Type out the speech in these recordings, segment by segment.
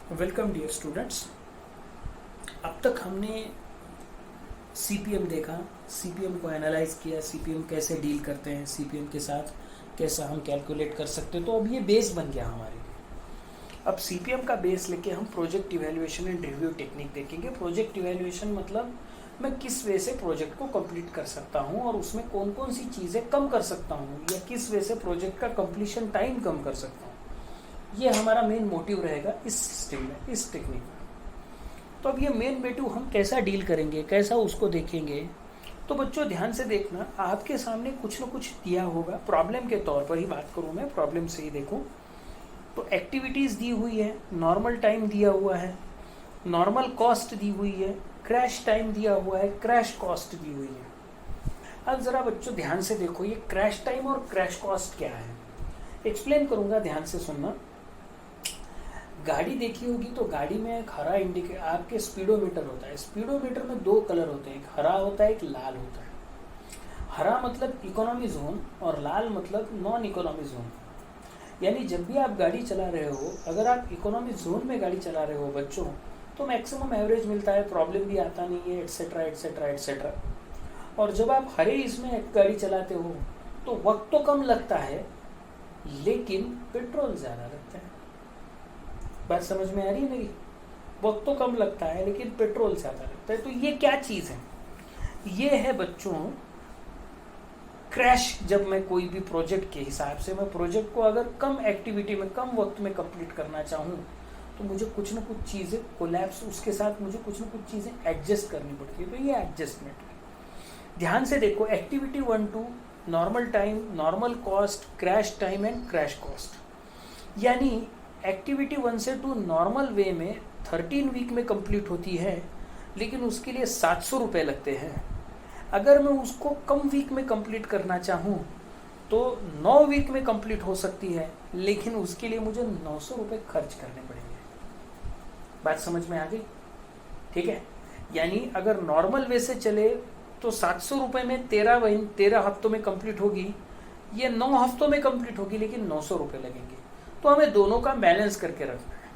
Welcome dear students. अब तक हमने सीपीएम देखा, सीपीएम को एनालाइज किया, सीपीएम कैसे डील करते हैं, सीपीएम के साथ कैसा हम कैलकुलेट कर सकते हैं। तो अब ये बेस बन गया हमारे लिए। अब सीपीएम का बेस लेके हम project evaluation and review technique देखेंगे। प्रोजेक्ट इवैल्यूएशन मतलब मैं किस वे से प्रोजेक्ट को कंप्लीट कर सकता हूँ और उसमें कौन कौन सी चीज़ें कम कर सकता हूँ या किस वे से प्रोजेक्ट का कंप्लीशन टाइम कम कर सकता हूँ। ये हमारा मेन मोटिव रहेगा इस सिस्टम में, इस टेक्निक में। तो अब ये मेन मोटिव हम कैसा डील करेंगे, कैसा उसको देखेंगे। तो बच्चों ध्यान से देखना, आपके सामने कुछ न कुछ दिया होगा। प्रॉब्लम के तौर पर ही बात करूँ मैं, प्रॉब्लम से ही देखूँ तो एक्टिविटीज़ दी हुई है, नॉर्मल टाइम दिया हुआ है, नॉर्मल कॉस्ट दी हुई है, क्रैश टाइम दिया हुआ है, क्रैश कॉस्ट दी हुई है। अब ज़रा बच्चों ध्यान से देखो, ये क्रैश टाइम और क्रैश कॉस्ट क्या है। एक्सप्लेन करूँगा, ध्यान से सुनना। गाड़ी देखी होगी तो गाड़ी में एक हरा इंडिकेटर, आपके स्पीडोमीटर होता है। स्पीडोमीटर में दो कलर होते हैं, एक हरा होता है, एक लाल होता है। हरा मतलब इकोनॉमी जोन और लाल मतलब नॉन इकोनॉमी जोन। यानी जब भी आप गाड़ी चला रहे हो, अगर आप इकोनॉमी जोन में गाड़ी चला रहे हो बच्चों, तो मैक्सिमम एवरेज मिलता है, प्रॉब्लम भी आता नहीं है, एट्सेट्रा एट्सेट्रा एट्सेट्रा। और जब आप हरे इसमें गाड़ी चलाते हो तो वक्त तो कम लगता है लेकिन पेट्रोल ज़्यादा लगता है। बात समझ में आ रही है मेरी? वक्त तो कम लगता है लेकिन पेट्रोल ज़्यादा लगता है। तो ये क्या चीज़ है? ये है बच्चों क्रैश। जब मैं कोई भी प्रोजेक्ट के हिसाब से, मैं प्रोजेक्ट को अगर कम एक्टिविटी में, कम वक्त में कंप्लीट करना चाहूँ तो मुझे कुछ ना कुछ चीज़ें कोलैप्स, उसके साथ मुझे कुछ ना कुछ चीज़ें एडजस्ट करनी पड़ती है। तो ये एडजस्टमेंट है। ध्यान से देखो, activity 1 2, normal time, normal cost, crash time and crash cost. यानी एक्टिविटी 1 से 2 नॉर्मल वे में 13 वीक में कंप्लीट होती है, लेकिन उसके लिए 700 रुपये लगते हैं। अगर मैं उसको कम वीक में कंप्लीट करना चाहूँ तो 9 वीक में कंप्लीट हो सकती है, लेकिन उसके लिए मुझे 900 रुपये खर्च करने पड़ेंगे। बात समझ में आ गई? ठीक है। यानी अगर नॉर्मल वे से चले तो 700 रुपये में 13 हफ्तों में कंप्लीट होगी, ये 9 हफ्तों में कंप्लीट होगी, लेकिन 900 रुपये लगेंगे। तो हमें दोनों का बैलेंस करके रखना है।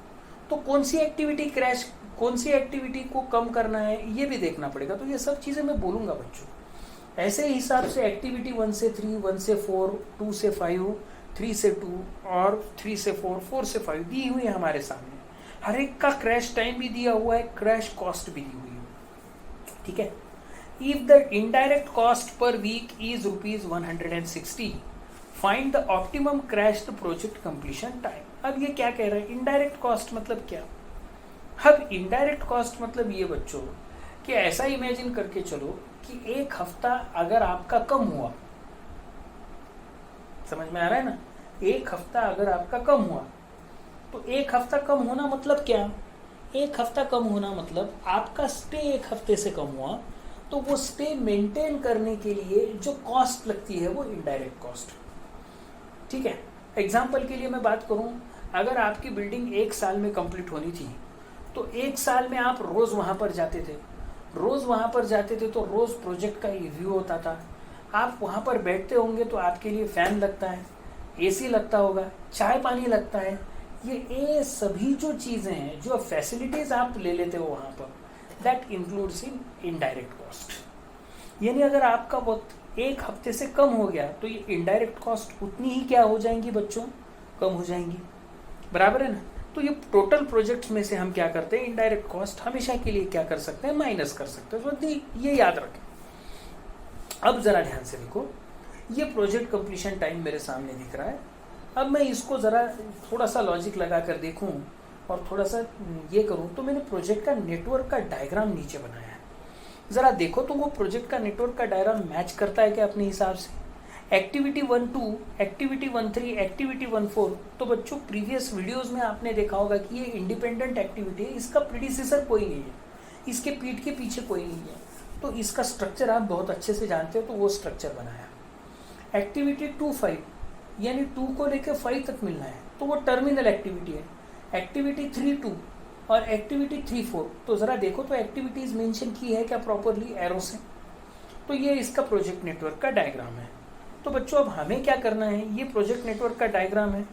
तो कौन सी एक्टिविटी क्रैश, कौन सी एक्टिविटी को कम करना है, ये भी देखना पड़ेगा। तो ये सब चीज़ें मैं बोलूँगा बच्चों। ऐसे हिसाब से एक्टिविटी 1 से 3, 1 से 4, 2 से 5, 3 से 2 और 3 से 4, 4 से 5 दी हुई है हमारे सामने। हर एक का क्रैश टाइम भी दिया हुआ है, क्रैश कॉस्ट भी दी हुई है। ठीक है। If the indirect cost per week is ₹160, find the optimum crash the project completion time. अब ये क्या कह रहा है? इनडायरेक्ट कॉस्ट मतलब क्या? अब इनडायरेक्ट कॉस्ट मतलब ये बच्चों कि ऐसा इमेजिन करके चलो कि एक हफ्ता अगर आपका कम हुआ, समझ में आ रहा है ना? एक हफ्ता अगर आपका कम हुआ तो एक हफ्ता कम होना मतलब क्या? एक हफ्ता कम होना मतलब आपका स्टे एक हफ्ते से कम हुआ, तो वो स्टे मेंटेन करने के लिए जो कॉस्ट लगती है वो इनडायरेक्ट कॉस्ट। ठीक है। एग्जाम्पल के लिए मैं बात करूं, अगर आपकी बिल्डिंग 1 साल में कंप्लीट होनी थी तो 1 साल में आप रोज़ वहाँ पर जाते थे, तो रोज़ प्रोजेक्ट का रिव्यू होता था। आप वहाँ पर बैठते होंगे तो आपके लिए फ़ैन लगता है, एसी लगता होगा, चाय पानी लगता है। ये सभी जो चीज़ें हैं, जो फैसिलिटीज़ आप ले लेते हो वहाँ पर, that includes in indirect cost. यानी अगर आपका वक्त एक हफ्ते से कम हो गया तो ये इनडायरेक्ट कॉस्ट उतनी ही क्या हो जाएंगी बच्चों? कम हो जाएंगी। बराबर है ना? तो ये टोटल प्रोजेक्ट्स में से हम क्या करते हैं, इनडायरेक्ट कॉस्ट हमेशा के लिए क्या कर सकते हैं? माइनस कर सकते हैं। तो ये याद रखें। अब जरा ध्यान से देखो, ये प्रोजेक्ट कंप्लीशन टाइम मेरे सामने दिख रहा है। अब मैं इसको जरा थोड़ा सा लॉजिक लगा कर देखूं और थोड़ा सा ये करूं, तो मैंने प्रोजेक्ट का नेटवर्क का डायग्राम नीचे बनाया है। जरा देखो तो वो प्रोजेक्ट का नेटवर्क का डायग्राम मैच करता है क्या अपने हिसाब से? Activity 1 2, activity 1 3, activity 1 4। तो बच्चों प्रीवियस वीडियोस में आपने देखा होगा कि ये इंडिपेंडेंट एक्टिविटी है, इसका प्रीडिसेसर कोई नहीं है, इसके पीठ के पीछे कोई नहीं है। तो इसका स्ट्रक्चर आप बहुत अच्छे से जानते हो, तो वो स्ट्रक्चर बनाया। एक्टिविटी 2 5, यानी 2 को लेकर 5 तक मिलना है, तो वो टर्मिनल एक्टिविटी है। एक्टिविटी 3 2 और एक्टिविटी 3 4। तो ज़रा देखो तो एक्टिविटीज़ मेंशन की है क्या प्रॉपरली एरो से? तो ये इसका प्रोजेक्ट नेटवर्क का डायग्राम है। तो बच्चों अब हमें क्या करना है, ये प्रोजेक्ट नेटवर्क का डायग्राम है।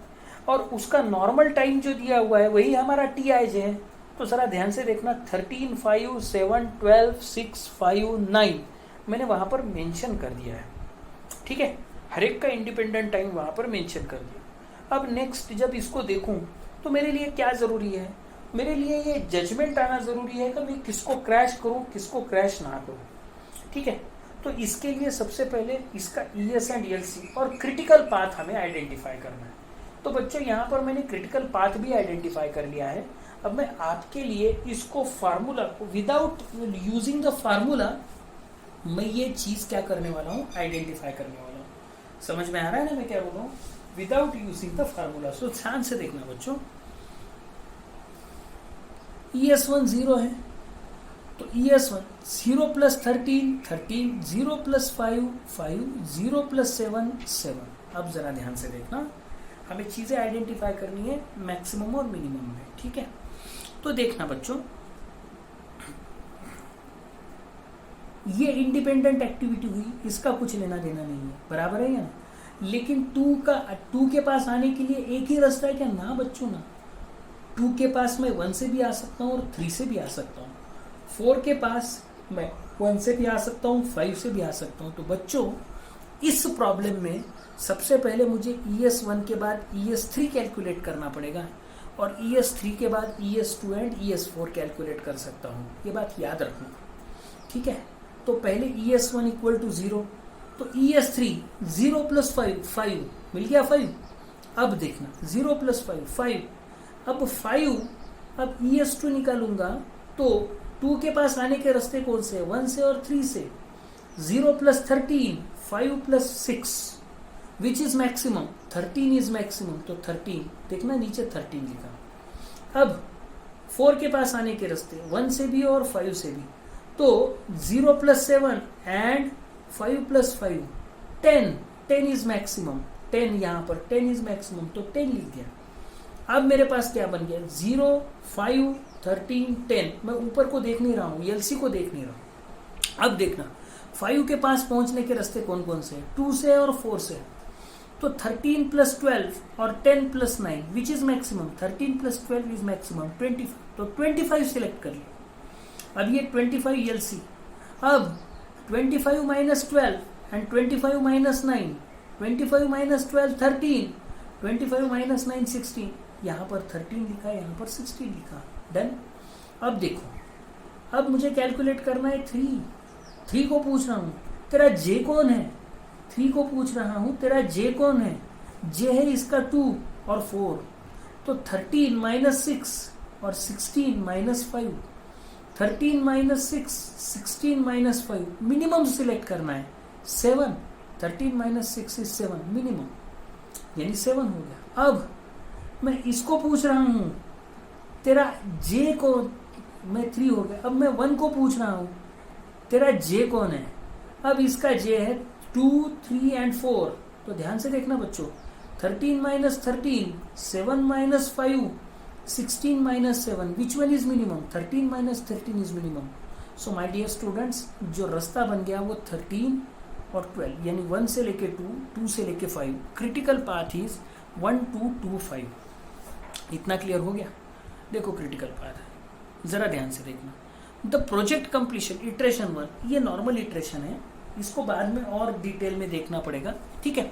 और उसका नॉर्मल टाइम जो दिया हुआ है वही हमारा टी आई जे है। तो ज़रा ध्यान से देखना, 13, 5, 7, 12, 6, 5, 9 मैंने वहाँ पर मेंशन कर दिया है, ठीक है। हर एक का इंडिपेंडेंट टाइम वहाँ पर मेंशन कर दिया। अब नेक्स्ट जब इसको देखूँ तो मेरे लिए क्या ज़रूरी है, मेरे लिए ये जजमेंट आना ज़रूरी है कि मैं किसको क्रैश करूँ किसको क्रैश ना करूँ, ठीक है। तो इसके लिए सबसे पहले इसका ES एंड ELC और क्रिटिकल पाथ हमें आइडेंटिफाई करना है। तो बच्चों यहाँ पर मैंने क्रिटिकल पाथ भी आइडेंटिफाई कर लिया है। अब मैं आपके लिए इसको फार्मूला को विदाउट यूजिंग द फार्मूला मैं ये चीज़ क्या करने वाला हूँ, आइडेंटिफाई करने वाला हूँ। समझ में आ रहा है ना मैं क्या बोल रहा हूँ, विदाउट यूजिंग द फार्मूला। सो ध्यान से देखना बच्चों, ES1 0 है तो ES1 0 + 13 13, 0 + 5 5, 0 + 7 7। अब जरा ध्यान से देखना, हमें चीज़ें आइडेंटिफाई करनी है मैक्सिमम और मिनिमम में, ठीक है। तो देखना बच्चों, ये इंडिपेंडेंट एक्टिविटी हुई, इसका कुछ लेना देना नहीं है, बराबर है या? लेकिन 2 के पास आने के लिए एक ही रास्ता है क्या? ना बच्चों ना, 2 के पास मैं 1 से भी आ सकता हूँ और 3 से भी आ सकता हूँ। 4 के पास मैं 1 से भी आ सकता हूँ, 5 से भी आ सकता हूँ। तो बच्चों इस प्रॉब्लम में सबसे पहले मुझे ES1 के बाद ES3 कैलकुलेट करना पड़ेगा और ES3 के बाद ES2 एंड ES4 कैलकुलेट कर सकता हूँ, ये बात याद रखना, ठीक है। तो पहले ES1 = 0, तो ES3 0 + 5 5 मिल गया 5। अब देखना 0 + 5 5, अब 5, अब ES2 निकालूंगा तो 2 के पास आने के रास्ते कौन से? 1 से और 3 से। 0 + 13 5 + 6 which is maximum? 13 is maximum, तो 13 देखना नीचे 13 लिखा। अब 4 के पास आने के रास्ते 1 से भी और 5 से भी, तो 0 + 7 एंड 5 + 5 10 10 इज मैक्सिमम, 10 यहाँ पर 10 इज मैक्सिमम, तो 10 लिख दिया। अब मेरे पास क्या बन गया? 0 5 13 10। मैं ऊपर को देख नहीं रहा हूँ, ELC को देख नहीं रहा हूँ। अब देखना 5 के पास पहुंचने के रास्ते कौन कौन से? 2 से और 4 से। तो 13 + 12 और 10 + 9 which is maximum? 13 + 12 is maximum 25, तो 25 सिलेक्ट कर लिया। अब ये 25 ELC। अब 25 - 12 एंड 25 - 9, 25 - 12 13, 25 - 9 16। यहाँ पर 13 लिखा, यहाँ पर 16 लिखा, डन। अब देखो, अब मुझे कैलकुलेट करना है 3 को पूछ रहा हूँ तेरा J कौन है? 3 को पूछ रहा हूँ तेरा J कौन है? J है इसका 2 और 4, तो 13 - 6 और 16 - 5, 13 - 6 16 - 5, मिनिमम सिलेक्ट करना है 7। 13 - 6 इज 7, मिनिमम यानी 7 हो गया। अब मैं इसको पूछ रहा हूँ तेरा J को, मैं 3 हो गया। अब मैं 1 को पूछ रहा हूँ तेरा J कौन है? अब इसका J है 2 3 एंड 4, तो ध्यान से देखना बच्चों, 13 - 13 7 - 5 16 - 7, which one is minimum? 13 - 13 is minimum. So my dear students, जो रास्ता बन गया वो 13 और 12 यानी 1 से लेके 2, 2 से लेके 5। Critical path is 1 2 2 5। इतना क्लियर हो गया? देखो क्रिटिकल पाथ है, जरा ध्यान से देखना। द प्रोजेक्ट कंप्लीशन इटरेशन 1, ये नॉर्मल इटरेशन है, इसको बाद में और डिटेल में देखना पड़ेगा, ठीक है।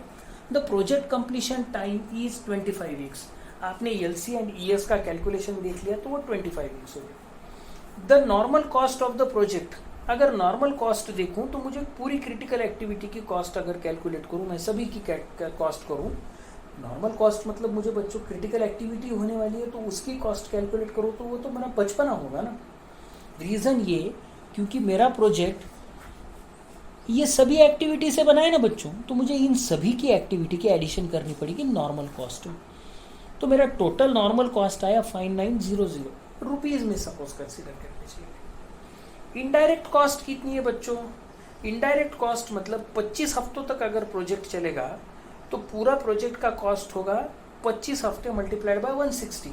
The project completion time is 25 weeks. आपने ELC एंड ES का कैलकुलेशन देख लिया तो वो 25 वीक्स हो गए। The normal cost of the project, अगर नॉर्मल कॉस्ट देखूं तो मुझे पूरी क्रिटिकल एक्टिविटी की कॉस्ट अगर कैलकुलेट करूं, मैं सभी की कॉस्ट करूं, नॉर्मल कॉस्ट मतलब मुझे बच्चों क्रिटिकल एक्टिविटी होने वाली है तो उसकी कॉस्ट कैलकुलेट करूं तो वो तो मेरा बचपना होगा ना। रीज़न ये क्योंकि मेरा प्रोजेक्ट ये सभी एक्टिविटी से बना है ना बच्चों, तो मुझे इन सभी की एक्टिविटी की एडिशन करनी पड़ेगी नॉर्मल कॉस्ट में। तो मेरा टोटल नॉर्मल कॉस्ट आया 5900 रुपीज़ में सपोज कंसीडर कर लीजिए। इनडायरेक्ट कॉस्ट कितनी है बच्चों? इनडायरेक्ट कॉस्ट मतलब 25 हफ्तों तक अगर प्रोजेक्ट चलेगा तो पूरा प्रोजेक्ट का कॉस्ट होगा 25 हफ्ते मल्टीप्लाइड बाय 160,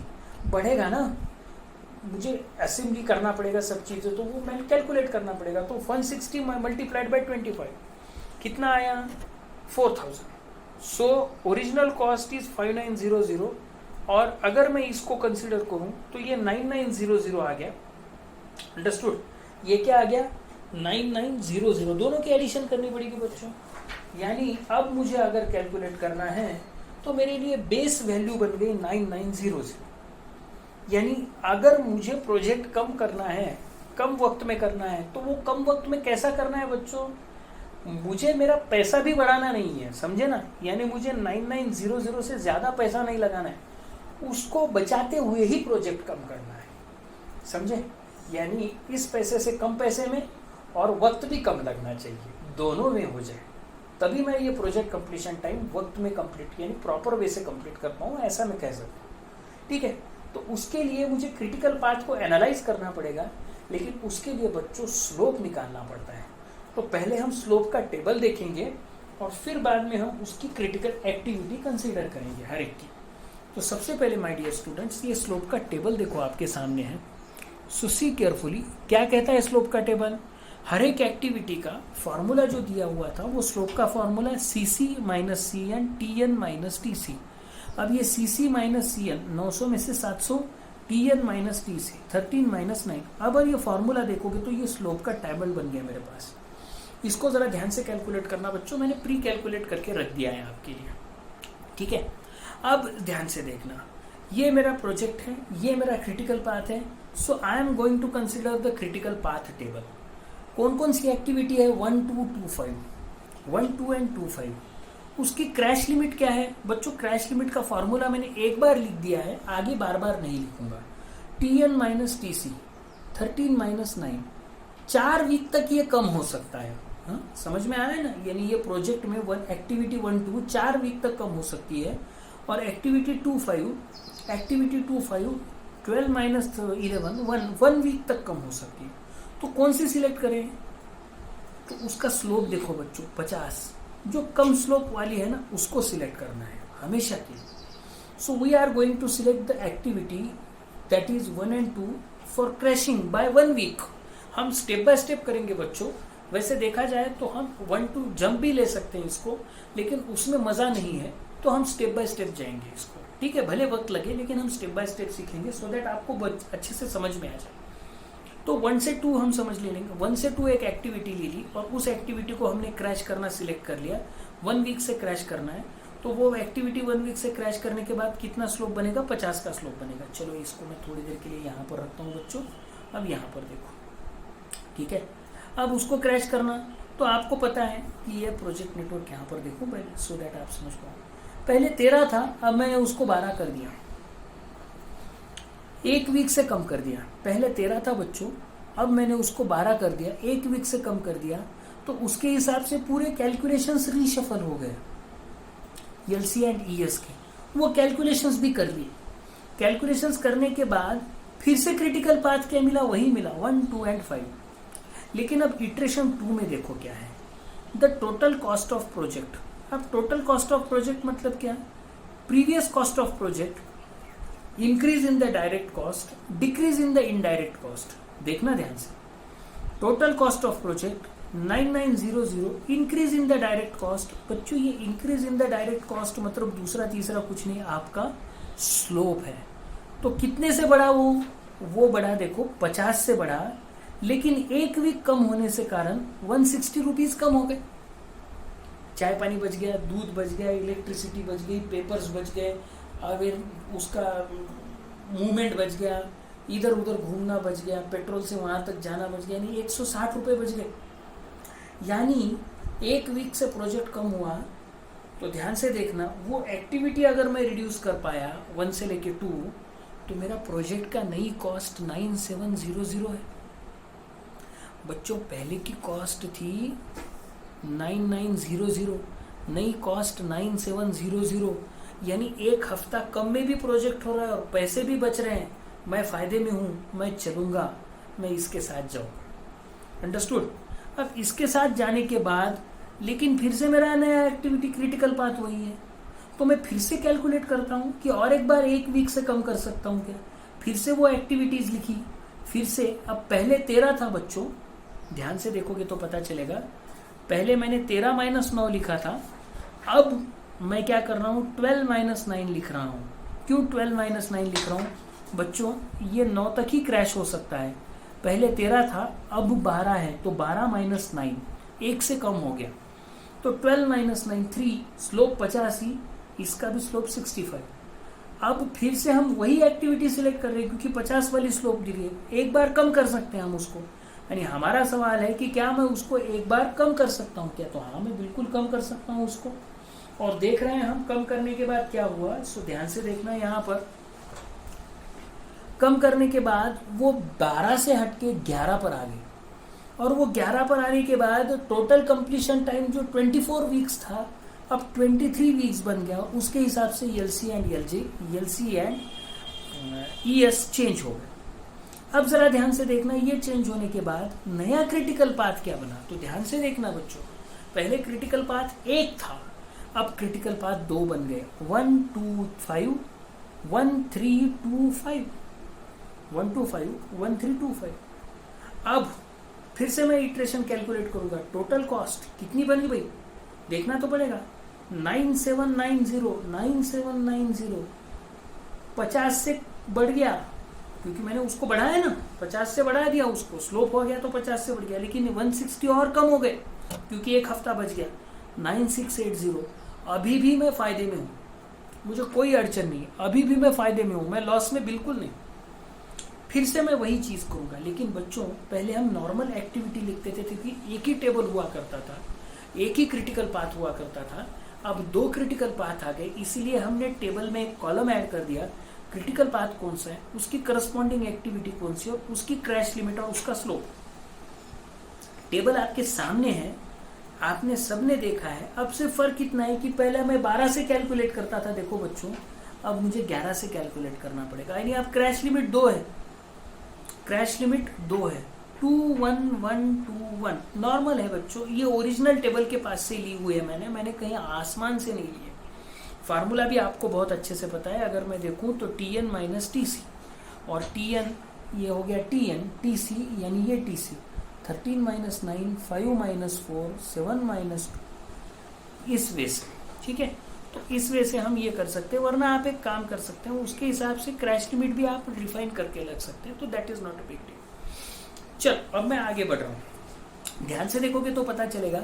बढ़ेगा ना, मुझे असेंबली करना पड़ेगा सब चीज़ें, तो वो मैंने कैलकुलेट करना पड़ेगा। तो 160 मल्टीप्लाइड बाय 25 कितना आया? 4000। सो ओरिजिनल कॉस्ट इज 5900 और अगर मैं इसको कंसीडर करूं तो ये 9900 आ गया। अंडरस्टूड? ये क्या आ गया? 9900। दोनों की एडिशन करनी पड़ेगी बच्चों। यानी अब मुझे अगर कैलकुलेट करना है तो मेरे लिए बेस वैल्यू बन गई 9900। यानी अगर मुझे प्रोजेक्ट कम करना है, कम वक्त में करना है, तो वो कम वक्त में कैसा करना है बच्चों? मुझे मेरा पैसा भी बढ़ाना नहीं है, समझे ना? यानी मुझे 9900 से ज्यादा पैसा नहीं लगाना है, उसको बचाते हुए ही प्रोजेक्ट कम करना है, समझे? यानी इस पैसे से कम पैसे में और वक्त भी कम लगना चाहिए, दोनों में हो जाए, तभी मैं ये प्रोजेक्ट कंप्लीशन टाइम वक्त में कंप्लीट यानी प्रॉपर वे से कंप्लीट कर पाऊँ, ऐसा मैं कह सकता हूँ। ठीक है, तो उसके लिए मुझे क्रिटिकल पाथ को एनालाइज करना पड़ेगा, लेकिन उसके लिए बच्चों स्लोप निकालना पड़ता है। तो पहले हम स्लोप का टेबल देखेंगे और फिर बाद में हम उसकी क्रिटिकल एक्टिविटी कंसीडर करेंगे हर एक की। तो सबसे पहले माय डियर स्टूडेंट्स, ये स्लोप का टेबल देखो आपके सामने है। सो सी केयरफुली, क्या कहता है स्लोप का टेबल? हर एक एक्टिविटी का फॉर्मूला जो दिया हुआ था वो स्लोप का फॉर्मूला है CC minus CN TN minus TC। अब ये CC माइनस CN 900 में से 700, TN माइनस TC 13 माइनस 9। अब ये फॉर्मूला देखोगे तो ये स्लोप का टेबल बन गया मेरे पास। इसको जरा ध्यान से कैलकुलेट करना बच्चों, मैंने प्री कैलकुलेट करके रख दिया है आपके लिए। ठीक है, अब ध्यान से देखना, ये मेरा प्रोजेक्ट है, ये मेरा क्रिटिकल पाथ है। So I am going to consider the critical path table. कौन कौन सी एक्टिविटी है? 1 2 2 5, 1 2 एंड 2 5। उसकी क्रैश लिमिट क्या है बच्चों? क्रैश लिमिट का फॉर्मूला मैंने एक बार लिख दिया है, आगे बार बार नहीं लिखूंगा। TN minus TC 13 minus 9। 4 week तक ये कम हो सकता है। हाँ, समझ में आ रहा है ना? यानी ये प्रोजेक्ट में एक्टिविटी 1 2 4 वीक तक कम हो सकती है, और एक्टिविटी 2 5 12 माइनस 11 1 वीक तक कम हो सकती है। तो कौन सी सिलेक्ट करें? तो उसका स्लोप देखो बच्चों 50, जो कम स्लोप वाली है ना उसको सिलेक्ट करना है हमेशा के लिए। So we are going to select the activity that is 1 and 2 for crashing by 1 week. हम स्टेप बाय स्टेप करेंगे बच्चों। वैसे देखा जाए तो हम 1 2 जंप भी ले सकते हैं इसको, लेकिन उसमें मजा नहीं है, तो हम स्टेप बाय स्टेप जाएंगे इसको। ठीक है, भले वक्त लगे लेकिन हम स्टेप बाय स्टेप सीखेंगे, सो दैट आपको अच्छे से समझ में आ जाए। तो 1 से 2 हम समझ लेंगे। 1 से 2 एक एक्टिविटी ले ली और उस एक्टिविटी को हमने क्रैश करना सिलेक्ट कर लिया। 1 वीक से क्रैश करना है, तो वो एक्टिविटी 1 वीक से क्रैश करने के बाद कितना स्लोप बनेगा? 50 का स्लोप बनेगा। चलो इसको मैं थोड़ी देर के लिए यहाँ पर रखता हूँ बच्चों। अब यहाँ पर देखो, ठीक है, अब उसको क्रैश करना, तो आपको पता है कि ये प्रोजेक्ट नेटवर्क यहाँ पर देखो पहले, सो दैट आप समझ पाओ। पहले 13 था, अब मैंने उसको 12 कर दिया, 1 वीक से कम कर दिया। पहले 13 था बच्चों, अब मैंने उसको 12 कर दिया, 1 वीक से कम कर दिया। तो उसके हिसाब से पूरे कैलकुलेशंस रीशफल हो गए, LC एंड ES के, वो कैलकुलेशंस भी कर लिए। कैलकुलेशंस करने के बाद फिर से क्रिटिकल पाथ क्या मिला? वही मिला 1 2 एंड 5। लेकिन अब इटरेशन 2 में देखो क्या है, the total cost of project. अब टोटल कॉस्ट ऑफ प्रोजेक्ट मतलब क्या? Previous cost of project, increase in the direct cost, decrease in the indirect cost. देखना ध्यान से, total cost of project 9900, increase in the direct cost. बच्चों ये increase in the direct cost मतलब दूसरा तीसरा कुछ नहीं, आपका स्लोप है। तो कितने से बढ़ा वो बढ़ा देखो 50 से बढ़ा, लेकिन 1 वीक कम होने से कारण 160 रुपीज कम हो गए। चाय पानी बच गया, दूध बच गया, इलेक्ट्रिसिटी बच गई, पेपर्स बच गए, अगर उसका मूवमेंट बच गया, इधर उधर घूमना बच गया, पेट्रोल से वहां तक जाना बच गया, यानी 160 रुपए बच गए। यानी 1 वीक से प्रोजेक्ट कम हुआ, तो ध्यान से देखना, वो एक्टिविटी अगर मैं रिड्यूस कर पाया 1 से लेके 2, तो मेरा प्रोजेक्ट का नई कॉस्ट 9700 है। बच्चों पहले की कॉस्ट थी 9900, नई कॉस्ट 9700। यानी 1 हफ्ता कम में भी प्रोजेक्ट हो रहा है और पैसे भी बच रहे हैं। मैं फायदे में हूं, मैं चलूंगा, मैं इसके साथ जाऊंगा। अंडरस्टूड? अब इसके साथ जाने के बाद लेकिन फिर से मेरा नया एक्टिविटी क्रिटिकल पाथ वही है, तो मैं फिर से कैलकुलेट करता हूं कि और एक बार 1 वीक से कम कर सकता हूं क्या। फिर से वो एक्टिविटीज लिखी, फिर से। अब पहले 13 था बच्चों, ध्यान से देखोगे तो पता चलेगा, पहले मैंने 13 माइनस 9 लिखा था, अब मैं क्या कर रहा हूं 12 माइनस 9 लिख रहा हूं। क्यों 12 माइनस 9 लिख रहा हूँ बच्चों? ये 9 तक ही क्रैश हो सकता है। पहले 13 था, अब 12 है, तो 12 माइनस 9 1 से कम हो गया। तो 12 माइनस 9 3, स्लोप 85, इसका भी स्लोप 65। अब फिर से हम वही एक्टिविटी सिलेक्ट कर रहे हैं क्योंकि 50 वाली स्लोप दी है, एक बार कम कर सकते हैं हम उसको। यानी हमारा सवाल है कि क्या मैं उसको एक बार कम कर सकता हूँ क्या? तो हाँ, मैं बिल्कुल कम कर सकता हूँ उसको। और देख रहे हैं हम कम करने के बाद क्या हुआ। सो ध्यान से देखना, यहाँ पर कम करने के बाद वो 12 से हटके 11 पर आ गई, और वो 11 पर आने के बाद टोटल कंप्लीशन टाइम जो 24 वीक्स था अब 23 वीक्स बन गया। उसके हिसाब से एलसी एंड ईएस चेंज हो गए। अब जरा ध्यान से देखना, ये चेंज होने के बाद नया क्रिटिकल पाथ क्या बना। तो ध्यान से देखना बच्चों, पहले क्रिटिकल पाथ 1 था, अब क्रिटिकल पाथ 2 बन गए। 1 2 5 1 3 2 5 1 2 5 1 3 2 5। अब फिर से मैं इटरेशन कैलकुलेट करूंगा। टोटल कॉस्ट कितनी बनी भाई, देखना तो पड़ेगा। 9790 50 से बढ़ गया क्योंकि मैंने उसको बढ़ाया ना, 50 से बढ़ा दिया उसको, स्लोप हो गया तो 50 से बढ़ गया। लेकिन 160 और कम हो गए क्योंकि एक हफ्ता बच गया। 9680, अभी भी मैं फायदे में हूँ, मुझे कोई अड़चन नहीं, अभी भी मैं फायदे में हूँ, मैं लॉस में बिल्कुल नहीं। फिर से मैं वही चीज करूंगा। लेकिन बच्चों पहले हम नॉर्मल एक्टिविटी लिखते थे क्योंकि एक ही टेबल हुआ करता था, एक ही क्रिटिकल पाथ हुआ करता था। अब 2 क्रिटिकल पाथ आ गए, इसीलिए हमने टेबल में एक कॉलम ऐड कर दिया। क्रिटिकल पाथ कौन सा है, उसकी करस्पॉन्डिंग एक्टिविटी कौन सी, और उसकी क्रैश लिमिट और उसका स्लोप। टेबल आपके सामने है, आपने सबने देखा है। अब से फर्क इतना है कि पहले मैं 12 से कैलकुलेट करता था, देखो बच्चों अब मुझे 11 से कैलकुलेट करना पड़ेगा। यानी अब क्रैश लिमिट 2 है, क्रैश लिमिट 2 है। 2 1 1 2 1 नॉर्मल है बच्चों। ये ओरिजिनल टेबल के पास से ली हुई है, मैंने कहीं आसमान से नहीं ली है। फार्मूला भी आपको बहुत अच्छे से पता है। अगर मैं देखूं तो Tn माइनस TC, और Tn ये हो गया Tn, TC यानी ये TC। 13 माइनस 9 5 माइनस 4 7 माइनस 2, इस वे से, ठीक है। तो इस वे से हम ये कर सकते हैं, वरना आप एक काम कर सकते हैं, उसके हिसाब से क्रैश लिमिट भी आप रिफाइन करके लग सकते हैं। तो that is not a big deal. चल अब मैं आगे बढ़ रहा हूँ, ध्यान से देखोगे तो पता चलेगा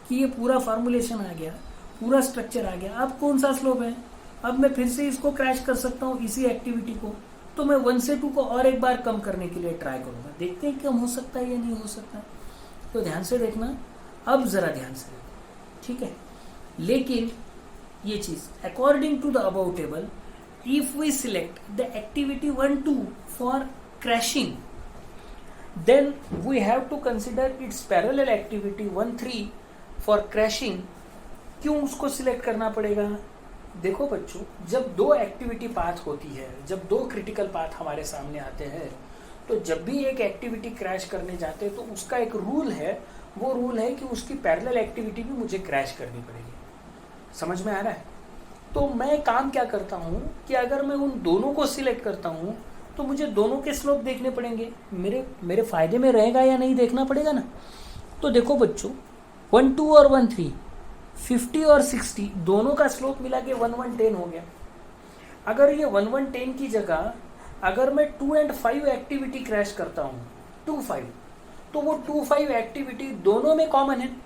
कि ये पूरा फॉर्मुलेशन आ गया, पूरा स्ट्रक्चर आ गया। अब कौन सा स्लोप है, अब मैं फिर से इसको क्रैश कर सकता हूँ इसी एक्टिविटी को। तो मैं 1 से 2 को और एक बार कम करने के लिए ट्राई करूंगा, देखते हैं कम हो सकता है या नहीं हो सकता है। तो ध्यान से देखना, अब जरा ध्यान से देखो, ठीक है। लेकिन ये चीज according to the above table, if we select the activity 1 2 for crashing, then we have to consider its parallel activity 1 3 for crashing। क्यों उसको सिलेक्ट करना पड़ेगा? देखो बच्चों, जब 2 एक्टिविटी पाथ होती है, जब 2 क्रिटिकल पाथ हमारे सामने आते हैं, तो जब भी एक एक्टिविटी क्रैश करने जाते हैं तो उसका एक रूल है, वो रूल है कि उसकी पैरेलल एक्टिविटी भी मुझे क्रैश करनी पड़ेगी। समझ में आ रहा है? तो मैं काम क्या करता हूँ कि अगर मैं उन दोनों को सिलेक्ट करता हूँ तो मुझे दोनों के स्लोप देखने पड़ेंगे, मेरे फायदे में रहेगा या नहीं देखना पड़ेगा ना। तो देखो बच्चों, 1 2 और 1 3, 50 और 60 दोनों का स्लोप मिला के 1 1 10 हो गया। अगर ये 1 1 10 की जगह अगर मैं 2 और 5 एक्टिविटी क्रैश करता हूँ, 2 5, तो वो 2 5 एक्टिविटी दोनों में कॉमन है,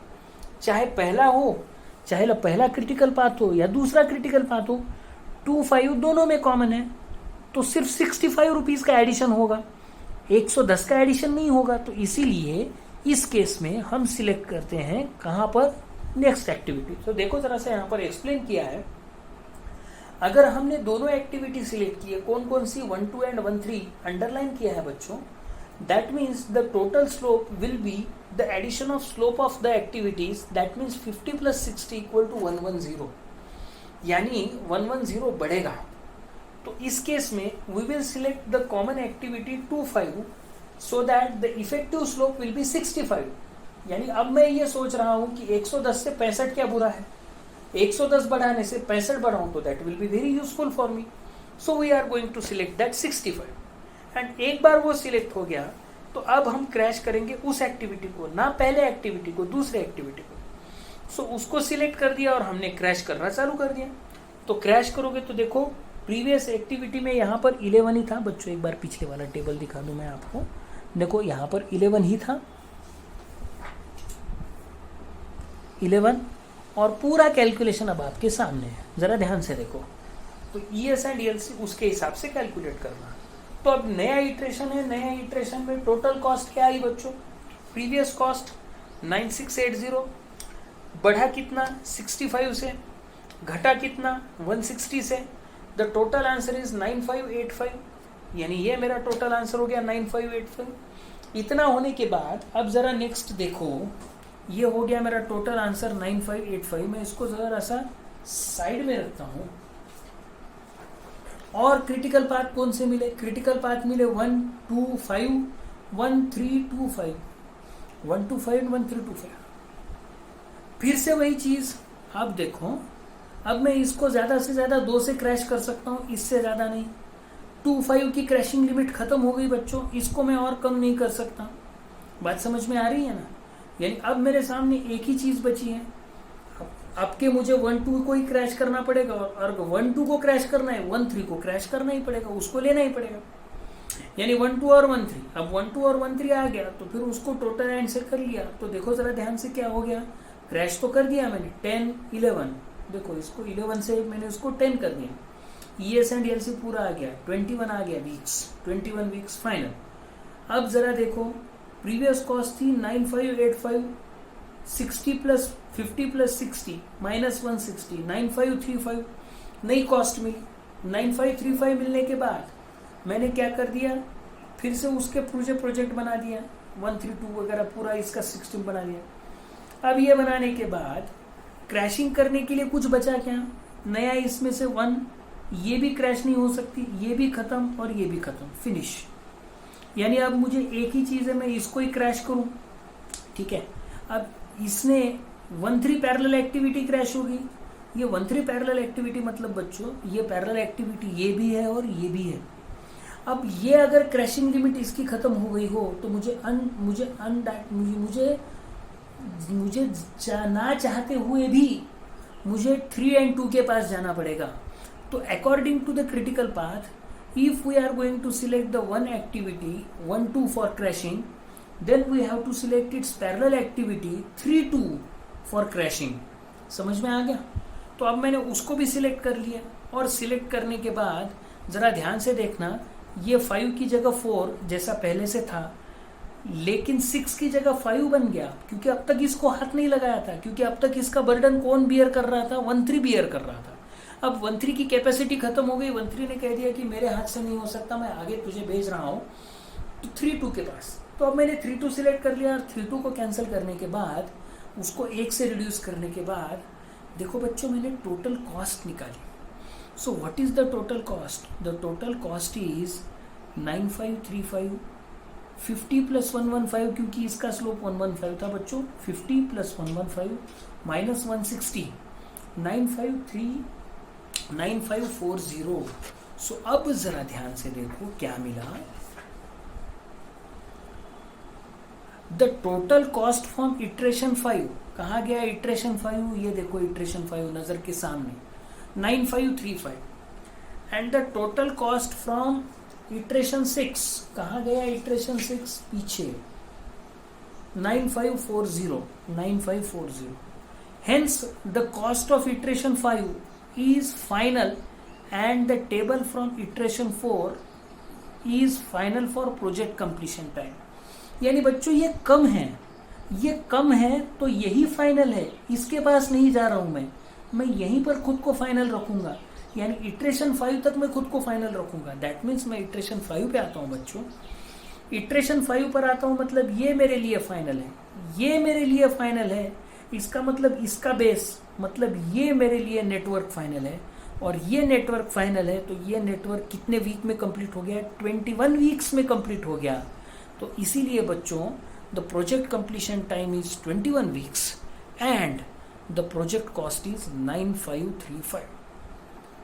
चाहे पहला हो, चाहे पहला क्रिटिकल पाथ हो या दूसरा क्रिटिकल पाथ हो, 2 5 दोनों में कॉमन है। तो सिर्फ 65 रुपीज का एडिशन होगा, 110 का एडिशन नहीं होगा। तो इसीलिए इस केस में हम सिलेक्ट करते हैं कहां पर, नेक्स्ट एक्टिविटी। तो देखो जरा से यहां पर एक्सप्लेन किया है, अगर हमने दोनों एक्टिविटी सिलेक्ट की है, कौन कौन सी, 1 2 एंड 1 3 अंडरलाइन किया है बच्चों, that means the total slope will be the addition of slope of the activities, that means 50 plus 60 equal to 110, यानी 110 बढ़ेगा। तो इस केस में we will select the common activity 2 5 so that the effective slope will be 65। यानी अब मैं ये सोच रहा हूं कि 110 से 65 क्या बुरा है, 110 बढ़ाने से 65 बढ़ाऊं तो that will be very useful for me. So we are going to select that 65। And एक बार वो सिलेक्ट हो गया तो अब हम क्रैश करेंगे उस एक्टिविटी को, ना पहले एक्टिविटी को, दूसरे एक्टिविटी को। सो उसको सिलेक्ट कर दिया और हमने क्रैश करना चालू कर दिया। तो क्रैश करोगे तो देखो प्रीवियस एक्टिविटी में यहाँ पर 11 ही था बच्चों। एक बार पिछले वाला टेबल दिखा दूं मैं आपको। देखो यहाँ पर 11 ही था, 11, और पूरा कैलकुलेशन अब आपके सामने है, जरा ध्यान से देखो। तो ES एंड ELC उसके हिसाब से कैलकुलेट करना। तो अब नया इटरेशन है, नया इटरेशन में टोटल कॉस्ट क्या आई बच्चों? प्रीवियस कॉस्ट 9680, बढ़ा कितना 65 से, घटा कितना 160 से। द टोटल आंसर इज 9585, यानी ये मेरा टोटल आंसर हो गया 9585। इतना होने के बाद अब जरा नेक्स्ट देखो, ये हो गया मेरा टोटल आंसर 9585। मैं इसको जरा सा साइड में रखता हूं। और क्रिटिकल पाथ कौन से मिले? क्रिटिकल पाथ मिले 125 1325, 125 1325। फिर से वही चीज, अब देखो, अब मैं इसको ज्यादा से ज्यादा 2 से क्रैश कर सकता हूं, इससे ज्यादा नहीं। 25 की क्रैशिंग लिमिट खत्म हो गई बच्चों, इसको मैं और कम नहीं कर सकता। बात समझ में आ रही है ना? यानी अब मेरे सामने एक ही चीज बची है। अब के मुझे 1-2 को ही क्रैश करना पड़ेगा, और 1-2 को क्रैश करना है 1-3 को क्रैश करना ही पड़ेगा, उसको लेना ही पड़ेगा। यानी 1-2 और 1-3। अब 1-2 और 1-3 आ गया तो फिर उसको टोटल एंड से कर लिया। तो देखो जरा ध्यान से क्या हो गया, क्रैश तो कर दिया मैंने 10 11। देखो इसको 11 से मैंने उसको 10 कर दिया। ES एंड ELC पूरा आ गया, 21 आ गया वीक्स, 21 वीक्स फाइनल। अब जरा देखो, प्रीवियस कॉस्ट थी 9585, 60 प्लस 50 प्लस 60 माइनस 160, 9535 नई कॉस्ट मिली। 9535 मिलने के बाद मैंने क्या कर दिया, फिर से उसके पूरे प्रोजेक्ट बना दिया, 132 वगैरह पूरा इसका 16 बना दिया। अब ये बनाने के बाद क्रैशिंग करने के लिए कुछ बचा क्या? नया इसमें से 1, ये भी क्रैश नहीं हो सकती, ये भी खत्म और ये भी खत्म, फिनिश। यानी अब मुझे एक ही चीज है, मैं इसको ही क्रैश करूं, ठीक है। अब इसने 1-3 पैरेलल एक्टिविटी क्रैश होगी। ये 1-3 पैरेलल एक्टिविटी मतलब बच्चों, ये पैरेलल एक्टिविटी ये भी है और ये भी है। अब ये अगर क्रैशिंग लिमिट इसकी खत्म हो गई हो तो मुझे ना चाहते हुए भी मुझे 3 and 2 के पास जाना पड़ेगा। तो according to the critical path, if we are going to select the one activity 1-2 for crashing, then we have to select its parallel activity 3-2 for crashing। समझ में आ गया? तो अब मैंने उसको भी सिलेक्ट कर लिया, और सिलेक्ट करने के बाद जरा ध्यान से देखना, ये 5 की जगह 4 जैसा पहले से था, लेकिन 6 की जगह 5 बन गया, क्योंकि अब तक इसको हाथ नहीं लगाया था, क्योंकि अब तक इसका बर्डन कौन बियर कर रहा था? 1-3 बियर कर रहा था। अब 1-3 की कैपेसिटी खत्म हो गई, 1-3 ने कह दिया कि मेरे हाथ से नहीं हो सकता, मैं आगे तुझे भेज रहा हूं तो 3-2 के पास। तो अब मैंने 3-2 सिलेक्ट कर लिया, और 3-2 को कैंसिल करने के बाद, उसको 1 से रिड्यूस करने के बाद, देखो बच्चों मैंने टोटल कॉस्ट निकाली। So what is the total cost? The total cost is 9535, 50 plus 115, क्योंकि इसका स्लोप 115 था बच्चों, 50 प्लस 115 माइनस 160, 9540। सो अब जरा ध्यान से देखो क्या मिला। The total cost from iteration 5, कहा गया इटरेशन 5? ये देखो इटरेशन 5 नजर के सामने, 9535। And the total cost from iteration 6, कहा गया इटरेशन 6? पीछे, 9540, 9540। Hence the cost of iteration 5 is final, and the table from iteration 4 is final for project completion time। यानी बच्चों ये कम है, ये कम है तो यही फाइनल है, इसके पास नहीं जा रहा हूं मैं यहीं पर खुद को फाइनल रखूंगा। यानी इटरेशन 5 तक मैं खुद को फाइनल रखूंगा। दैट मीन्स मैं इटरेशन 5 पे आता हूं बच्चों। इटरेशन 5 पर आता हूं मतलब ये मेरे लिए फाइनल है, ये मेरे लिए फाइनल है। इसका मतलब इसका बेस मतलब ये मेरे लिए नेटवर्क फाइनल है, और ये नेटवर्क फाइनल है। तो ये नेटवर्क कितने वीक में कंप्लीट हो गया? 21 वीक्स में कंप्लीट हो गया। तो इसीलिए बच्चों the project completion time is 21 weeks and the project cost is 9535।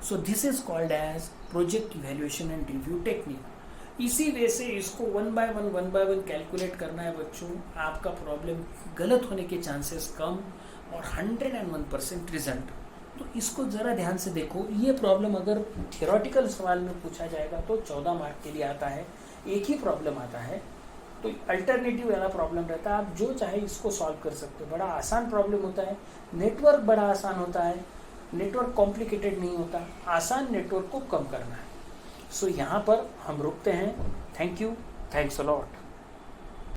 So this is called as project evaluation and review technique. इसी वे से इसको 1 by 1 कैलकुलेट करना है बच्चों। आपका प्रॉब्लम गलत होने के चांसेस कम और 101% रिजल्ट। तो इसको ज़रा ध्यान से देखो। ये प्रॉब्लम अगर थियोरेटिकल सवाल में पूछा जाएगा तो 14 मार्क के लिए आता है, एक ही प्रॉब्लम आता है, तो अल्टरनेटिव वाला प्रॉब्लम रहता है। आप जो चाहे इसको सॉल्व कर सकते हो। बड़ा आसान प्रॉब्लम होता है, नेटवर्क बड़ा आसान होता है, नेटवर्क कॉम्प्लिकेटेड नहीं होता, आसान नेटवर्क को कम करना है। सो यहाँ पर हम रुकते हैं। Thank you, thanks a lot.